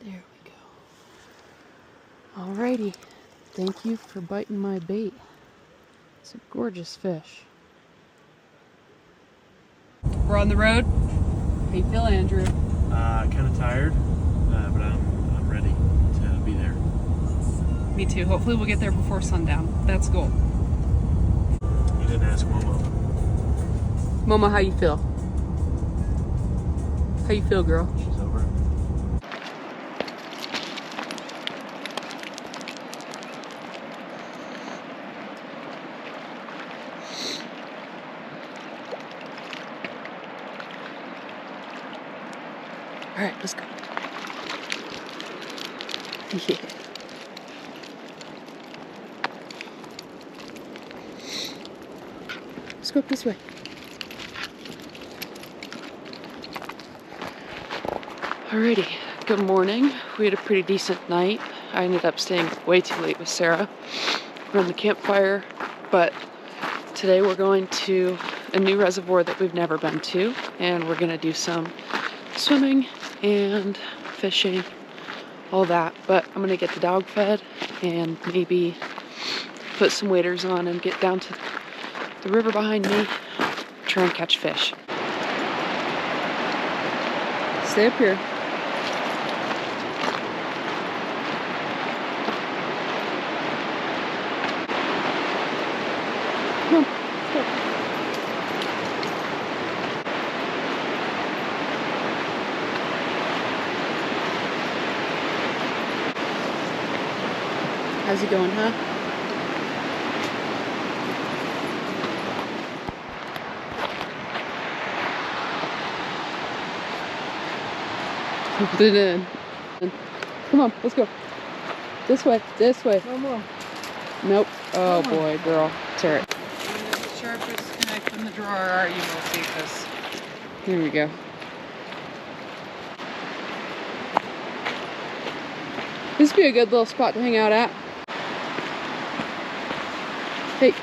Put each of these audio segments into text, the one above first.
There we go. Alrighty. Thank you for biting my bait. It's a gorgeous fish. We're on the road. How you feel, Andrew? Kind of tired, but I'm ready to be there. Me too. Hopefully we'll get there before sundown. That's the goal. You didn't ask Momo. Momo, how you feel? How you feel, girl? She's over it. All right, let's go. Yeah. Let's go up this way. Alrighty, good morning. We had a pretty decent night. I ended up staying way too late with Sarah. We're on the campfire, but today we're going to a new reservoir that we've never been to, and we're gonna do some swimming and fishing, all that. But I'm gonna get the dog fed and maybe put some waders on and get down to the river behind me, try and catch fish. Stay up here. Come on, let's go. How's it going, huh? Put it in. Come on, let's go. This way, this way. No more. Nope. Oh boy, girl. Tear it. The sharpest knife in the drawer, you will see this. Here we go. This would be a good little spot to hang out at. Hey.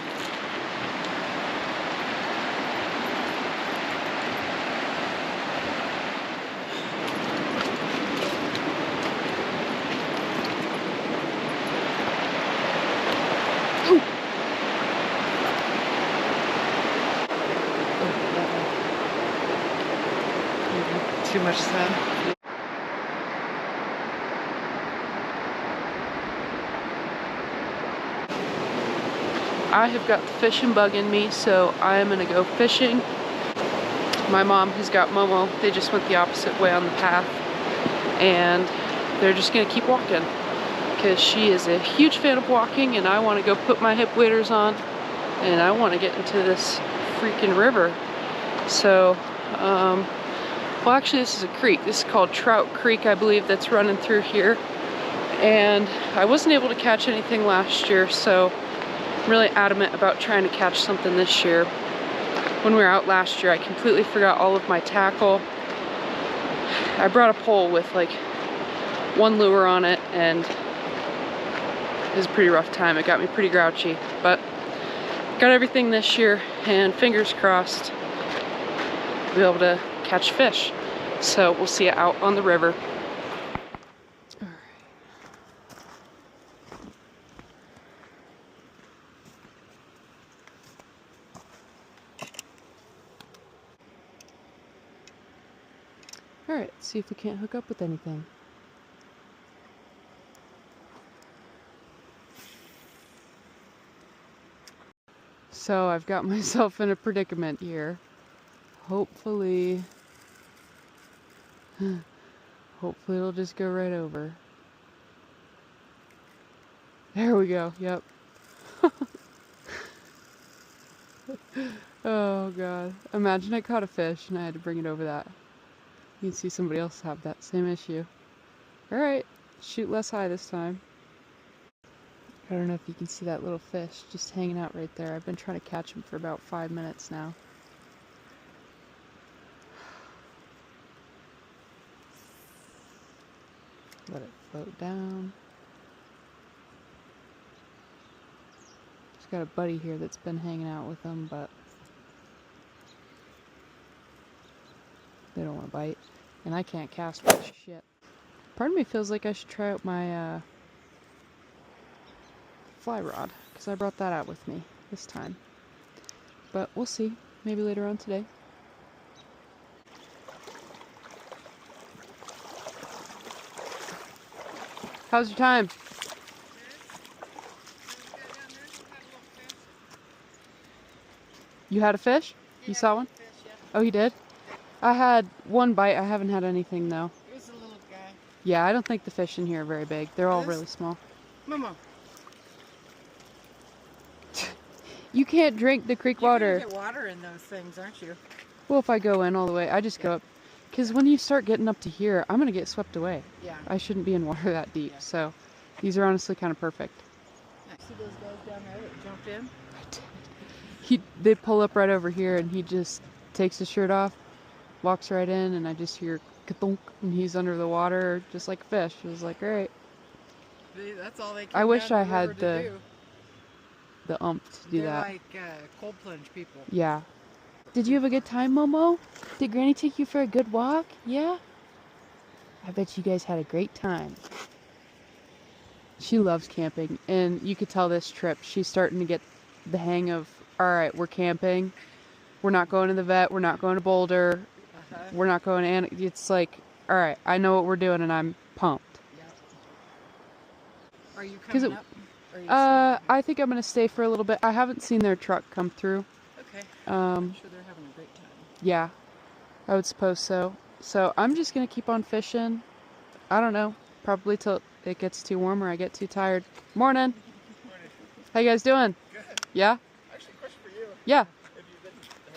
Too much sand. I have got the fishing bug in me, so I am gonna go fishing. My mom has got Momo. They just went the opposite way on the path, and they're just gonna keep walking because she is a huge fan of walking, and I want to go put my hip waders on, and I want to get into this freaking river. So, well, actually, this is a creek. This is called Trout Creek, I believe, that's running through here. And I wasn't able to catch anything last year, so I'm really adamant about trying to catch something this year. When we were out last year, I completely forgot all of my tackle. I brought a pole with like one lure on it, and it was a pretty rough time. It got me pretty grouchy, but got everything this year, and fingers crossed we'll be able to catch fish. So we'll see it out on the river. All right, see if we can't hook up with anything. So I've got myself in a predicament here. Hopefully it'll just go right over. There we go, yep. Oh God, imagine I caught a fish and I had to bring it over that. You can see somebody else have that same issue. Alright, shoot less high this time. I don't know if you can see that little fish just hanging out right there. I've been trying to catch him for about 5 minutes now. Let it float down. Just got a buddy here that's been hanging out with them, but they don't want to bite. And I can't cast for shit. Part of me feels like I should try out my fly rod, because I brought that out with me this time. But we'll see. Maybe later on today. How's your time? You had a fish? You saw one? Fish, yeah. Oh, he did? I had one bite. I haven't had anything, though. It was a little guy. Yeah, I don't think the fish in here are very big. They're all This? really small. MoMo. You can't drink the creek water. You're gonna get water in those things, aren't you? Well, if I go in all the way, I just go up. Because when you start getting up to here, I'm going to get swept away. Yeah. I shouldn't be in water that deep. Yeah. So these are honestly kind of perfect. See those guys down there that jumped in? They pull up right over here, and he just takes his shirt off, walks right in, and I just hear ka-thunk, and he's under the water just like a fish. It was like, great. That's all they came I wish down I the had river to do. the umph to do They're that. like cold plunge people. Yeah. Did you have a good time, Momo? Did Granny take you for a good walk? Yeah? I bet you guys had a great time. She loves camping, and you could tell this trip she's starting to get the hang of, all right, we're camping. We're not going to the vet. We're not going to Boulder. We're not going to... It's like, all right, I know what we're doing, and I'm pumped. Yeah. Are you 'Cause coming up? Or are you staying? I think I'm going to stay for a little bit. I haven't seen their truck come through. Okay. Um, I'm sure they're having a great time. Yeah, I would suppose so. So I'm just going to keep on fishing. I don't know. Probably till it gets too warm or I get too tired. Morning. How you guys doing? Good. Yeah? Actually, question for you. Yeah. Have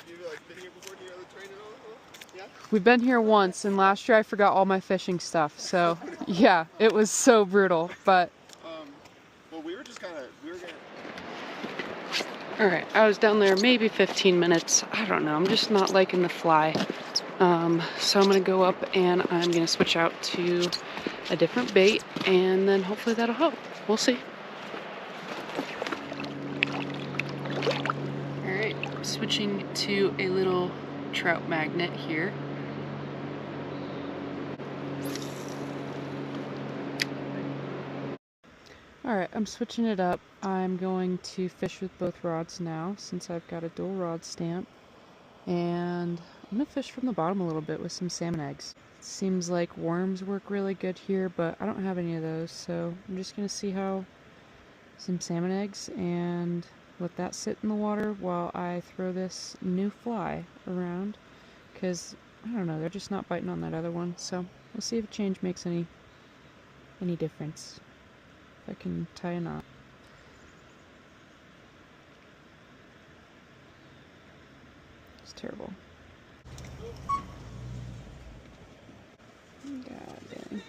you been here before? Do you know the train at all? Yeah. We've been here once, and last year I forgot all my fishing stuff. So, yeah, it was so brutal. But Well, we were just kind of gonna. all right, I was down there maybe 15 minutes. I don't know. I'm just not liking the fly. So I'm gonna go up and I'm gonna switch out to a different bait, and then hopefully that'll help. We'll see. All right, switching to a little trout magnet here. Alright, I'm switching it up. I'm going to fish with both rods now since I've got a dual rod stamp. And I'm going to fish from the bottom a little bit with some salmon eggs. It seems like worms work really good here, but I don't have any of those, so I'm just going to see how some salmon eggs and let that sit in the water while I throw this new fly around. Because, I don't know, they're just not biting on that other one, so we'll see if a change makes any difference. I can tie a knot. It's terrible. God dang.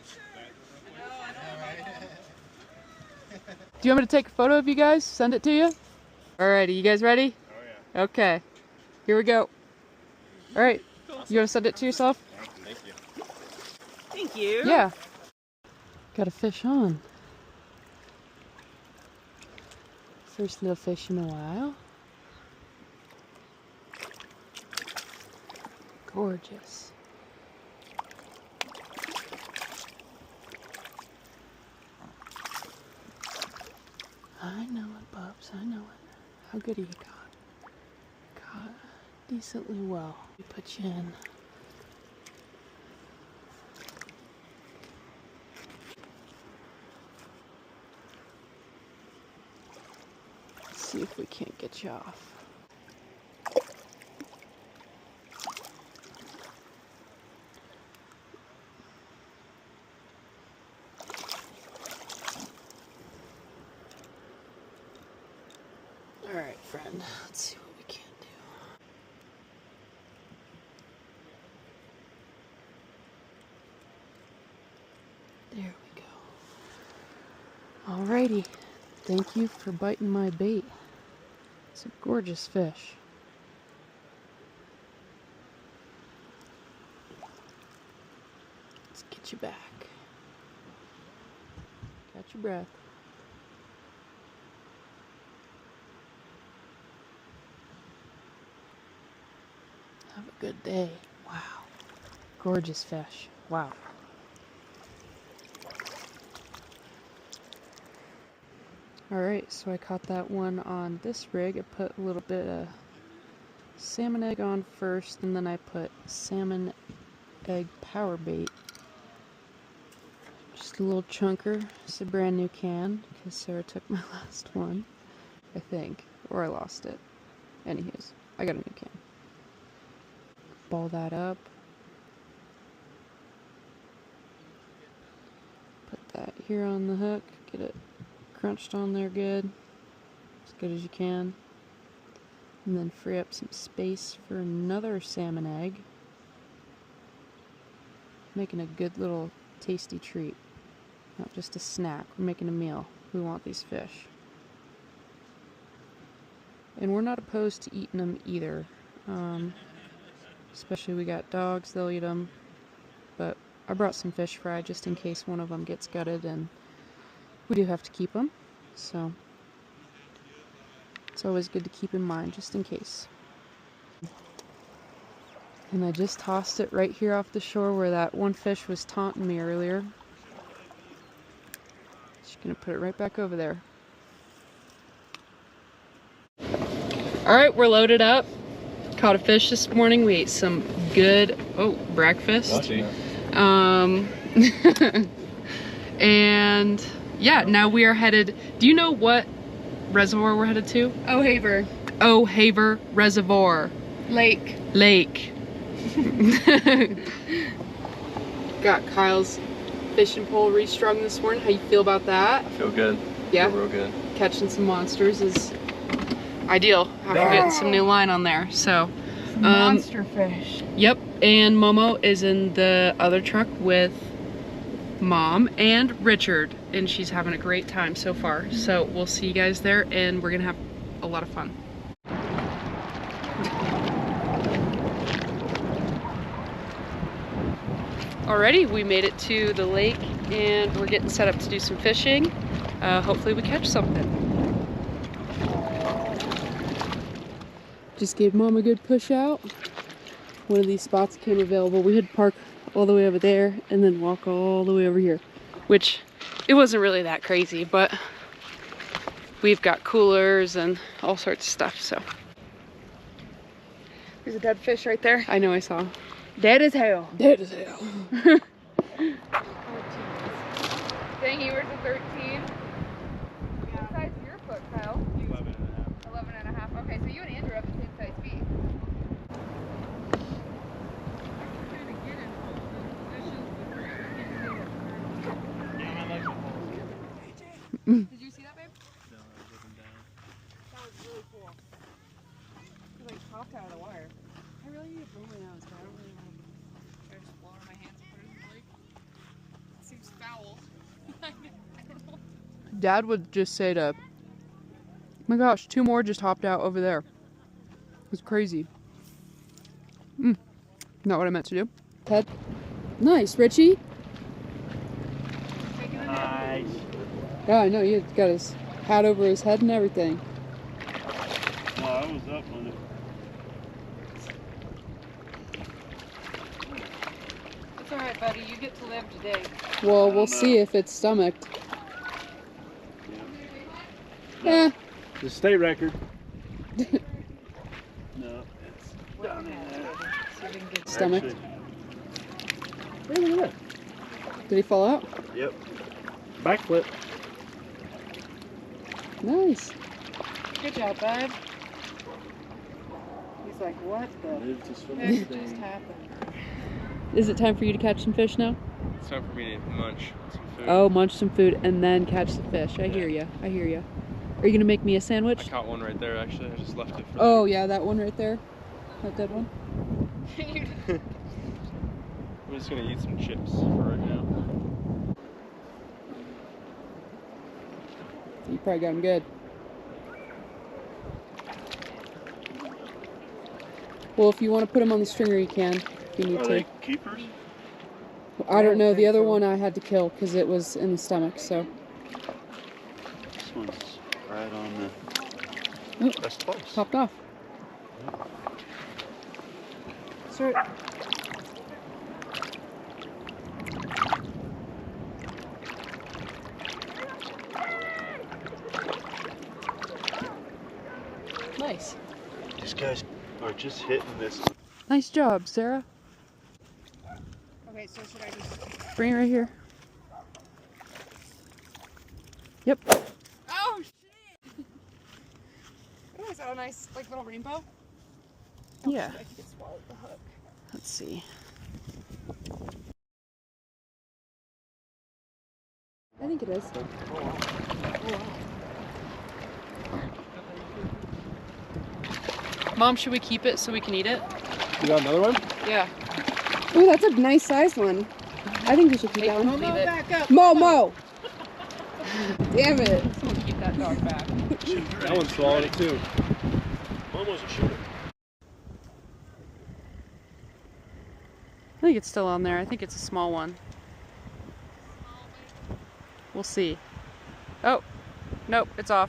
Do you want me to take a photo of you guys? Send it to you? Alrighty, you guys ready? Oh yeah. Okay. Here we go. Alright. You want to send it to yourself? Thank you. Thank you. Yeah. Got a fish on. First little fish in a while. Gorgeous. I know it, Bubs. I know it. How good are you got? Caught decently well. We put you in. See if we can't get you off. All right, friend. Let's see what we can do. There we go. Alrighty. Thank you for biting my bait. It's a gorgeous fish. Let's get you back. Catch your breath. Have a good day. Wow. Gorgeous fish. Wow. Alright, so I caught that one on this rig. I put a little bit of salmon egg on first, and then I put salmon egg power bait. Just a little chunker. It's a brand new can, because Sarah took my last one, I think. Or I lost it. Anywho's, I got a new can. Ball that up. Put that here on the hook. Get it crunched on there good. As good as you can. And then free up some space for another salmon egg. Making a good little tasty treat. Not just a snack. We're making a meal. We want these fish. And we're not opposed to eating them either. Especially we got dogs, they'll eat them. But I brought some fish fry just in case one of them gets gutted, and we do have to keep them. So it's always good to keep in mind just in case. And I just tossed it right here off the shore where that one fish was taunting me earlier. Just gonna put it right back over there. Alright, we're loaded up. Caught a fish this morning. We ate some good breakfast. And yeah, now we are headed. Do you know what reservoir we're headed to? O'Haver. O'Haver Reservoir. Lake. Got Kyle's fishing pole restrung this morning. How you feel about that? I feel good. Yeah? Feel real good. Catching some monsters is ideal after getting some new line on there. So Monster fish. yep, and Momo is in the other truck with Mom and Richard, and she's having a great time so far. So we'll see you guys there, and we're gonna have a lot of fun. Alrighty, we made it to the lake, and we're getting set up to do some fishing. Hopefully we catch something. Just gave Mom a good push out. One of these spots came available. We had to park all the way over there and then walk all the way over here, which it wasn't really that crazy, but we've got coolers and all sorts of stuff. So There's a dead fish right there. I know, I saw. Dead as hell. Dead as hell. Dang, you were to 13. What size is your foot, Kyle? 11 and a half. Okay, so you and Andrew have the same size feet. Did you see that, babe? No, I was looking down. That was really cool. It like popped out of the wire. I really need to blow my nose, but I don't really want to just blow in my hands and put it in the lake. It seems foul. I don't know. Dad would just say to, oh my gosh, 2 more just hopped out over there. It was crazy. Not what I meant to do. Ted. Nice, Richie. Nice. Yeah, I know, he got his hat over his head and everything. No, I was up on it. It's alright, buddy. You get to live today. Well, we'll see if it's stomached. Yeah. The state record. No, it's down in there. Stomach. Actually, hey, look at Did he fall out? that. Yep. Backflip. Nice. Good job, bud. He's like, what the Live to swim heck today. just happened? Is it time for you to catch some fish now? It's time for me to munch some food. Oh, munch some food and then catch the fish. I hear ya. I hear ya. Are you gonna make me a I sandwich? caught one right there, actually. I just left it for Oh yeah, that one right there. That dead one. I'm just gonna eat some chips for right now. You probably got him good. Well, if you want to put him on the stringer, you can. If you need Are to. they keepers? I don't know. The other one I had to kill because it was in the stomach. So. This one's right on the... Oh, That's close. popped off. Start. guys are just hitting this. Nice job, Sarah. Okay, so should I just... Bring it right here. Yep. Oh, shit! Oh, is that a nice, like, little rainbow? Oh, Yeah. I think it swallowed the hook. Let's see. I think it is. Mom, should we keep it so we can eat it? You got another one? Yeah. Oh, that's a nice sized one. I think we should keep that one. Leave it. Back up. MoMo! Damn it. Someone keep that dog back. That one swallowed it too. Momo's a shooter. I think it's still on there. I think it's a small one. We'll see. Oh, nope, it's off.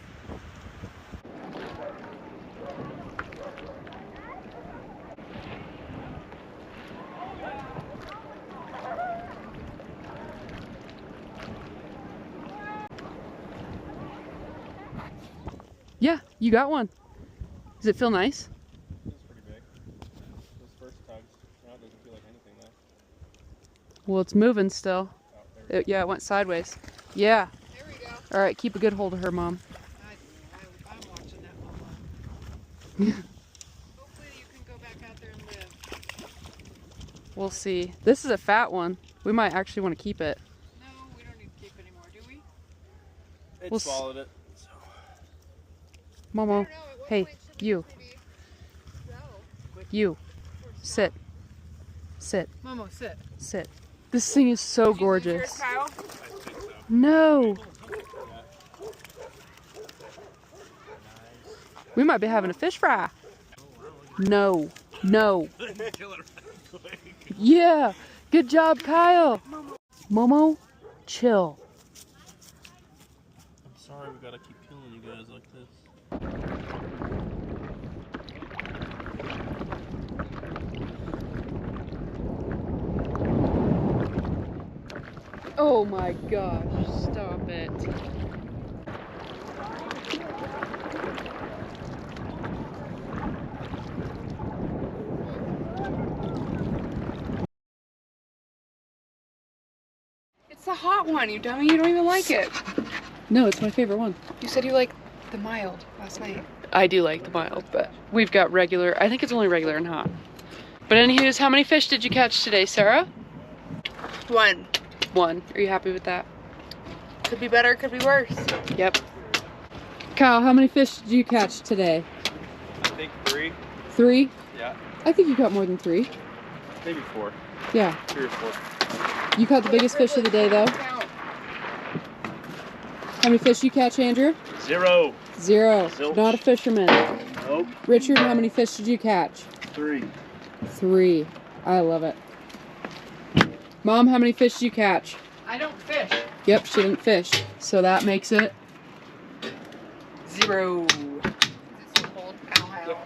Yeah, you got one. Does it feel nice? It's pretty big. Those first tugs, now it doesn't feel like anything though. Well, it's moving still. Oh, there Yeah, it went sideways. Yeah. There we go. All right, keep a good hold of her, Mom. I'm watching that MoMo. Hopefully you can go back out there and live. We'll see. This is a fat one. We might actually want to keep it. No, we don't need to keep anymore, do we? It We'll swallowed it. So. Momo, hey, you. You. Sit. Sit. MoMo, sit. Sit. This thing is so gorgeous. Kyle? No. We might be having a fish fry. No. No. Yeah. Good job, Kyle. Momo, chill. I'm sorry we gotta keep killing you guys like this. Oh my gosh, stop it. It's the hot one, you dummy. You don't even like it. No, it's my favorite one. You said you liked the mild last night. I do like the mild, but we've got regular. I think it's only regular and hot. But anywho's, how many fish did you catch today, Sarah? One. One. Are you happy with that? Could be better, could be worse. Yep. Kyle, how many fish did you catch today? I think 3. 3? Yeah. I think you caught more than 3. Maybe 4. Yeah. 3 or 4. You caught the biggest fish of the day, though. Count. How many fish you catch, Andrew? 0. 0. Zilch. Not a fisherman. Nope. Richard, how many fish did you catch? 3. 3. I love it. Mom, how many fish did you catch? I don't fish. Yep, she didn't fish. So that makes it 0. Is it so cold? Ow.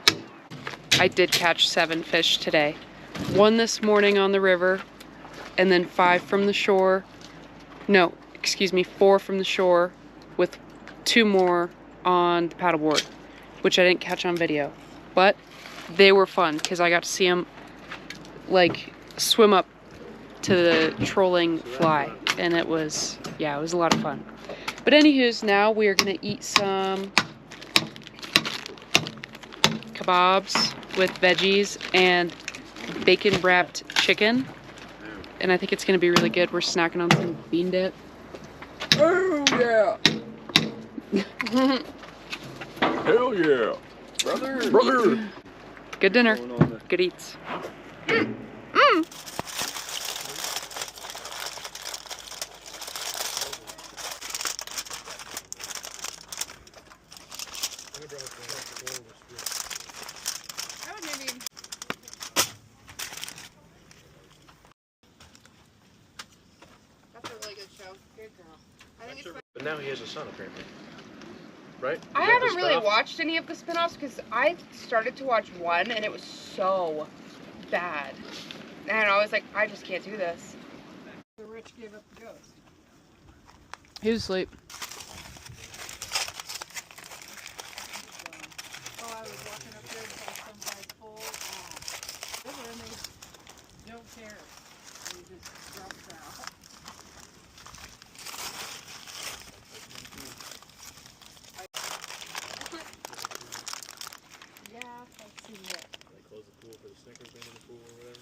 I did catch 7 fish today. 1 this morning on the river, and then 5 from the shore. No, excuse me, 4 from the shore, with 2 more on the paddleboard, which I didn't catch on video. But they were fun because I got to see them like swim up to the trolling fly, and it was, yeah, it was a lot of fun. But anywho's, now we are gonna eat some kebabs with veggies and bacon wrapped chicken, and I think it's gonna be really good. We're snacking on some bean dip. Oh, yeah. Hell yeah. Brother. Good dinner. Good eats. I would maybe... That's a really good show. Good girl. I think it's fun. But now he has a son, apparently. Right? I Is that the haven't really spin-off? watched any of the spin-offs because I started to watch one and it was so bad. And I was like, I just can't do this. The rich gave up the ghost. He was asleep. Oh, I was walking up there and saw some guy full river and they don't care. They just drop it out. Yeah, I've seen that. They close the pool for the Snickers being in the pool or whatever.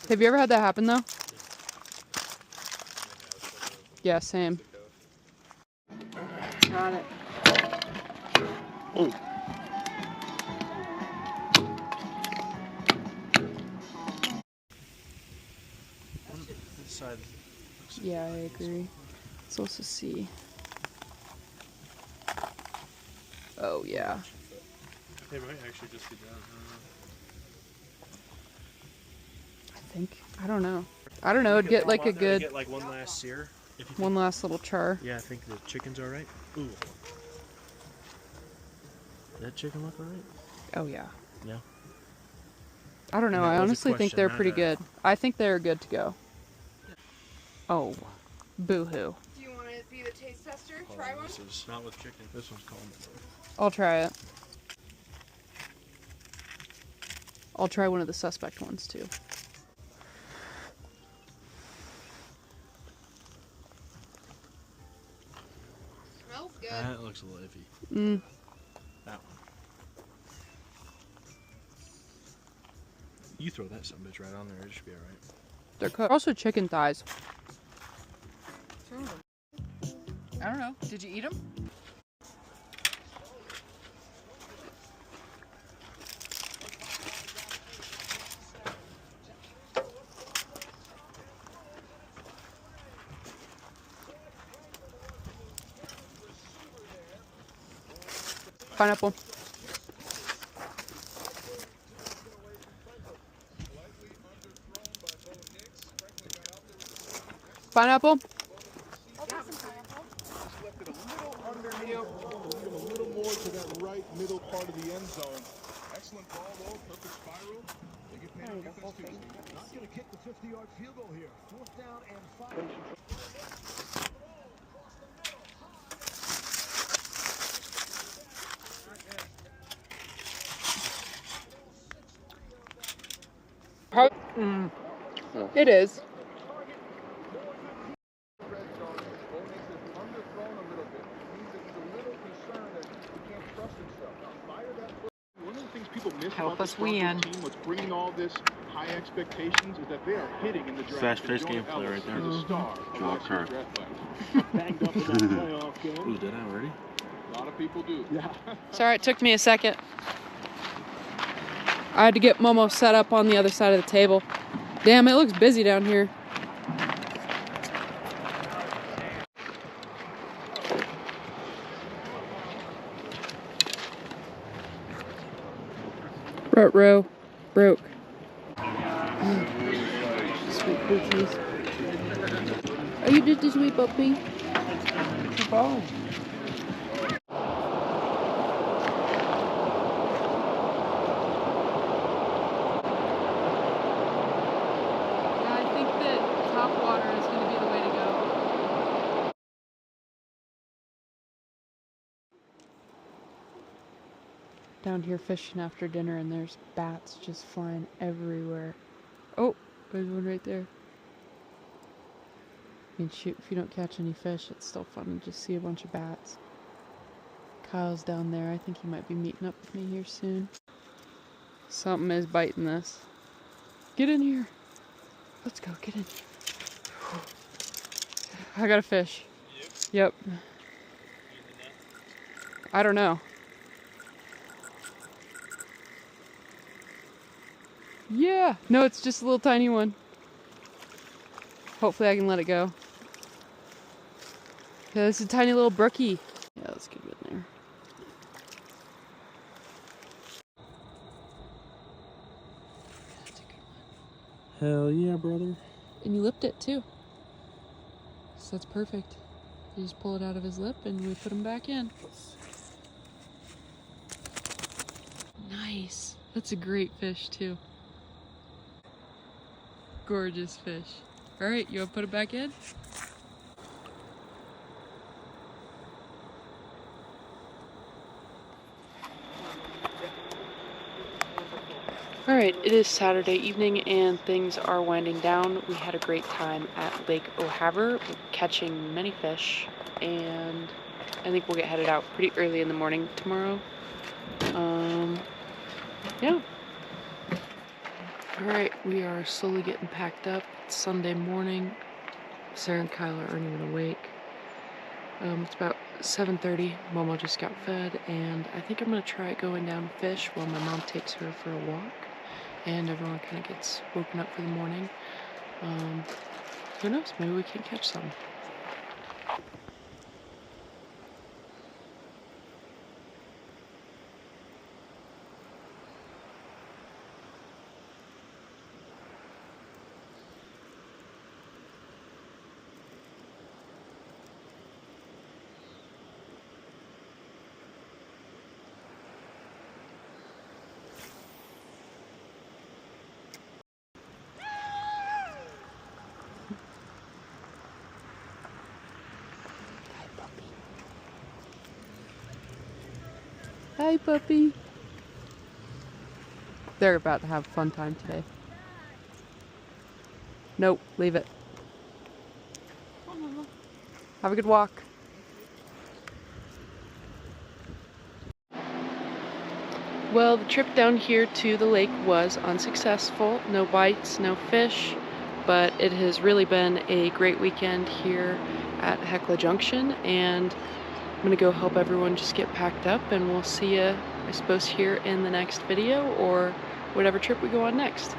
Have you ever had that happen though? Yeah, same. Got it. Oh. This side looks like Yeah, I agree. Let's also see. Oh yeah. they might actually just be done. I don't know. I don't know. It'd get like a good Get like one last sear. If you one last little char. Yeah, I think the chicken's all right. Ooh. Does that chicken look all right? Oh yeah. Yeah. I don't know. That I was a honestly think question, they're not pretty a- good. I think they're good to go. Oh, boo-hoo. Do you want to be the taste tester? Try one? This is not with chicken. This one's called. I'll try it. I'll try one of the suspect ones too. Smells good. That looks a little iffy. Mm. That one. You throw that son of a bitch right on there. It should be all right. They're cooked. Also chicken thighs. I don't know. Did you eat them? Pineapple. Pineapple? Left it a little underneath, a little more to that right middle part of the end zone. Excellent ball though, perfect spiral. They get paid to get this Tuesday. Not going to kick the 50-yard field goal here. 4th down and 5. It is. Help us win. What's bringing all this high expectations is that they are hitting in the draft. Fast face game player right there. He's a star. Trout Creek. Banged up in that playoff game. Ooh, did I already? A lot of people do. Yeah. Sorry, it took me a second. I had to get MoMo set up on the other side of the table. Damn, it looks busy down here. Row broke. Sweet cookies. Oh, you did the sweet puppy. Oh. I think that top water is going to be the way to go. Down here fishing after dinner and there's bats just flying everywhere. Oh, there's one right there. I mean, shoot, if you don't catch any fish, it's still fun to just see a bunch of bats. Kyle's down there. I think he might be meeting up with me here soon. Something is biting this. Get in here. Let's go, get in. I got a fish. Yep. I don't know. Yeah. No, it's just a little tiny one. Hopefully I can let it go. Yeah, this is a tiny little brookie. Yeah, let's get it in there. That's a good one. Hell yeah, brother. And you lipped it too. So that's perfect. You just pull it out of his lip and we put him back in. Nice. That's a great fish too. Gorgeous fish. All right, you want to put it back in? Alright, it is Saturday evening and things are winding down. We had a great time at Lake O'Haver catching many fish, and I think we'll get headed out pretty early in the morning tomorrow. Yeah. Alright, we are slowly getting packed up. It's Sunday morning. Sarah and Kyla aren't even awake. It's about 7:30. Momo just got fed, and I think I'm going to try going down to fish while my mom takes her for a walk, and everyone kind of gets woken up for the morning. Who knows? Maybe we can catch some. Hi, puppy. They're about to have a fun time today. Nope, leave it. Have a good walk. Well, the trip down here to the lake was unsuccessful. No bites, no fish, but it has really been a great weekend here at Hecla Junction, and I'm gonna go help everyone just get packed up, and we'll see you, I suppose, here in the next video or whatever trip we go on next.